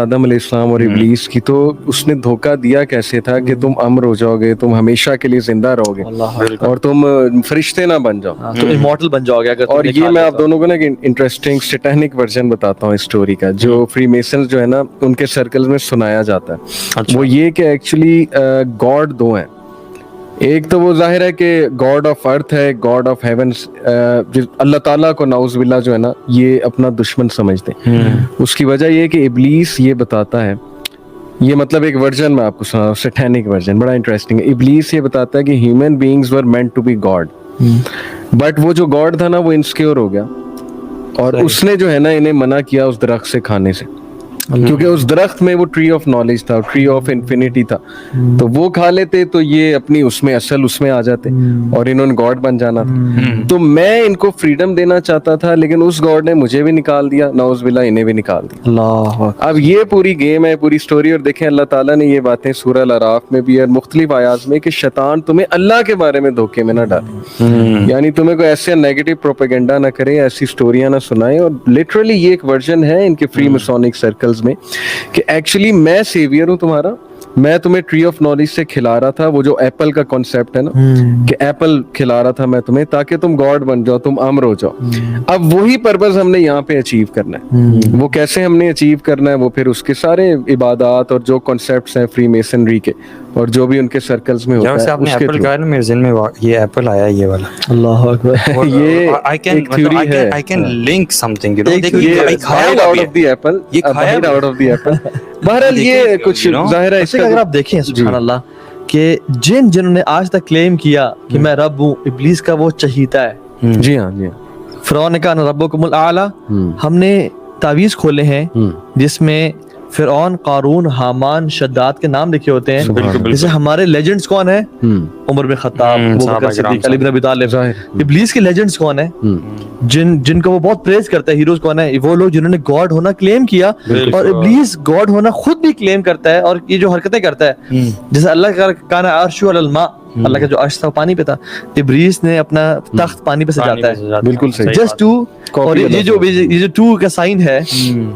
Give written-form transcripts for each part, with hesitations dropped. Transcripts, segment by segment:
آدم علیہ السلام اور ابلیس کی، تو اس نے دھوکہ دیا کیسے تھا کہ تم امر ہو جاؤ گے، تم ہمیشہ کے لیے زندہ رہو گے اور تم فرشتے نہ بن جاؤ، تو امورٹل بن جاؤ گے اگر. اور یہ میں آپ دونوں کو نا ایک انٹرسٹنگ سیٹینک ورژن بتاتا ہوں اس اسٹوری کا، جو فری میسنز جو ہے نا ان کے سرکل میں سنایا جاتا ہے. وہ یہ کہ ایکچولی گاڈ دو ہیں. ایک تو وہ ظاہر ہے کہ گاڈ آف ارتھ ہے، گاڈ آف ہیونس. اللہ تعالیٰ کو نعوذ باللہ جو ہے نا یہ اپنا دشمن سمجھتے ہیں. اس کی وجہ یہ کہ ابلیس یہ بتاتا ہے، یہ مطلب ایک ورژن میں آپ کو سنا رہا ہوں، سیٹینک ورژن بڑا انٹرسٹنگ ہے. ابلیس یہ بتاتا ہے کہ human beings were meant to be God, but وہ جو گاڈ تھا نا وہ انسیکیور ہو گیا، اور اس نے جو ہے نا انہیں منع کیا اس درخت سے کھانے سے، کیونکہ اس درخت میں وہ ٹری آف نالج تھا، ٹری آف انفینٹی تھا. تو وہ کھا لیتے تو یہ اپنی اس میں آ جاتے اور انہوں نے گاڈ بن جانا تھا. تو میں ان کو فریڈم دینا چاہتا تھا، لیکن اس گاڈ نے مجھے بھی نکال دیا، نعوذ باللہ انہیں بھی نکال دیا. اللہ. اب یہ پوری گیم ہے، پوری سٹوری. اور دیکھیں اللہ تعالیٰ نے یہ باتیں سورہ الاعراف میں بھی اور مختلف آیات میں کہ شیطان تمہیں اللہ کے بارے میں دھوکے میں نہ ڈالے، یعنی تمہیں کوئی ایسے نیگیٹو پروپیگنڈا نہ کرے، ایسی سٹوریاں نہ سنائے. اور لٹرلی یہ ایک ورژن ہے ان کے فری مسونک سرکلز میں کہ ایکچولی میں سیویئر ہوں تمہارا، میں تمہیں ٹری آف نالج سے کھلا رہا تھا. وہ جو ایپل کا کانسیپٹ ہے نا کہ ایپل کھلا رہا تھا میں تمہیں تاکہ تم گاڈ بن جاؤ، تم امر ہو جاؤ. اب وہی پرپز ہم نے یہاں پہ اچیو کرنا ہے. وہ کیسے ہم نے اچیو کرنا ہے، وہ پھر اس کے سارے عبادات اور جو کانسیپٹس ہیں فری میسنری کے اور جو بھی ان کے سرکلز میں ہوتا ہے. آپ نے ایپل کہا نا، میرے ذہن میں یہ ایپل آیا یہ والا. اللہ اکبر. یہ ایک تھیوری ہے. I can link something, بہرحال یہ کچھ ظاہر ہے. اگر آپ دیکھیں سبحان اللہ کہ جنہوں نے آج تک کلیم کیا کہ میں رب ہوں، ابلیس کا وہ چہیتا ہے. جی ہاں جی ہاں. فرعون نے کہا ربکم الاعلی. ہم نے تعویذ کھولے ہیں جس میں فرعون، قارون، حامان، شداد کے نام لکھے ہوتے ہیں. جیسے ہمارے لیجنڈز کون ہیں؟ عمر بن خطاب، ابوبکر صدیق، علی بن ابی طالب. ابلیس کے لیجنڈز کون ہیں؟ جن کو وہ بہت پریز کرتا ہے، ہیروز کون ہیں؟ وہ لوگ جنہوں نے گاڈ ہونا کلیم کیا. اور ابلیس گاڈ ہونا خود بھی کلیم کرتا ہے، اور یہ جو حرکتیں کرتا ہے، جیسے اللہ کا کان عرش علی الماء، اللہ کا جو عرش تھا وہ پانی پہ تھا، ابلیس نے اپنا تخت پانی پہ سجاتا ہے. بالکل صحیح. Just two. اور یہ جو 2 کا سائن ہے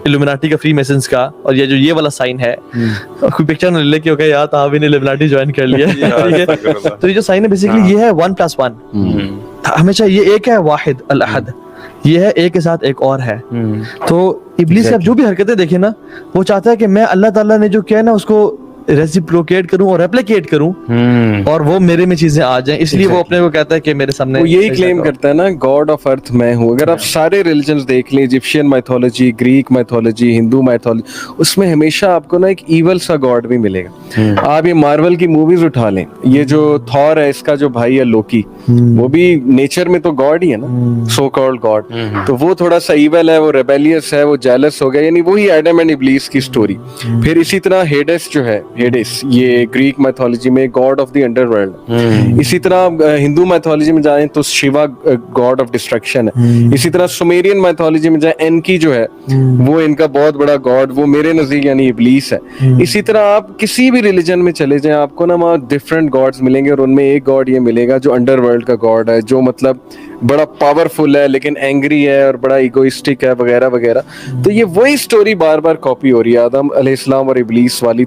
الومناٹی کا، فری میسنز کا، اور یہ والا سائن ہے، کوئی پکچر نہ لے کے کہ یار آپ نے الومناٹی جوائن کر لیا. تو یہ جو سائن ہے بیسیکلی یہ ہے 1+1. ہمیشہ یہ ایک ہے واحد الاحد، یہ ہے ایک کے ساتھ ایک اور ہے. تو ابلیس اب جو بھی حرکتیں دیکھیں نا، وہ چاہتا ہے کہ میں اللہ تعالیٰ نے جو کیا ہے نا اس کو ریسیپروکیٹ کروں اور ریپلیکیٹ کروں، اور وہ میرے میں چیزیں آ جائیں. اس لیے وہ اپنے کو کہتا ہے کہ میرے سامنے، وہ یہی کلیم کرتا ہے نا گاڈ آف ارتھ میں ہوں. اگر آپ سارے ریلیجنز دیکھ لیں، ایجپشین مائتھولوجی، گریک مائتھولوجی، ہندو مائتھولوجی، اس میں ہمیشہ آپ کو نا ایک ایول سا گاڈ بھی ملے گا. آپ یہ مارول کی موویز اٹھا لیں، یہ جو تھور ہے اس کا جو بھائی ہے لوکی، وہ بھی نیچر میں تو گاڈ ہی ہے نا، سو کالڈ گاڈ. تو وہ تھوڑا سا ایول ہے، وہ ریبیلیس ہے، وہ جیلس ہو گیا، یعنی وہی ایڈم اینڈ ابلیس کی سٹوری. پھر اسی طرح ہیڈس جو ہے، ہیڈس یہ گریک میتھولوجی میں God of the under world. اسی طرح ہندو میتھولوجی میں جائیں تو شیوا گاڈ آف ڈسٹرکشن ہے. اسی طرح سومیرین میتھولوجی میں جائیں، انکی جو ہے وہ ان کا بہت بڑا گاڈ، وہ میرے نزدیک یعنی ابلیس ہے. اسی طرح آپ کسی بھی ریلیجن میں چلے جائیں، آپ کو نا وہاں ڈفرینٹ گاڈز ملیں گے، اور ان میں ایک گاڈ یہ ملے گا جو انڈر ورلڈ کا گاڈ ہے، جو مطلب بڑا پاورفل ہے لیکن اینگری ہے اور بڑا ایگوئسٹک ہے وغیرہ وغیرہ. تو یہ وہی سٹوری بار بار کاپی ہو رہی ہے آدم علیہ السلام اور ابلیس والی.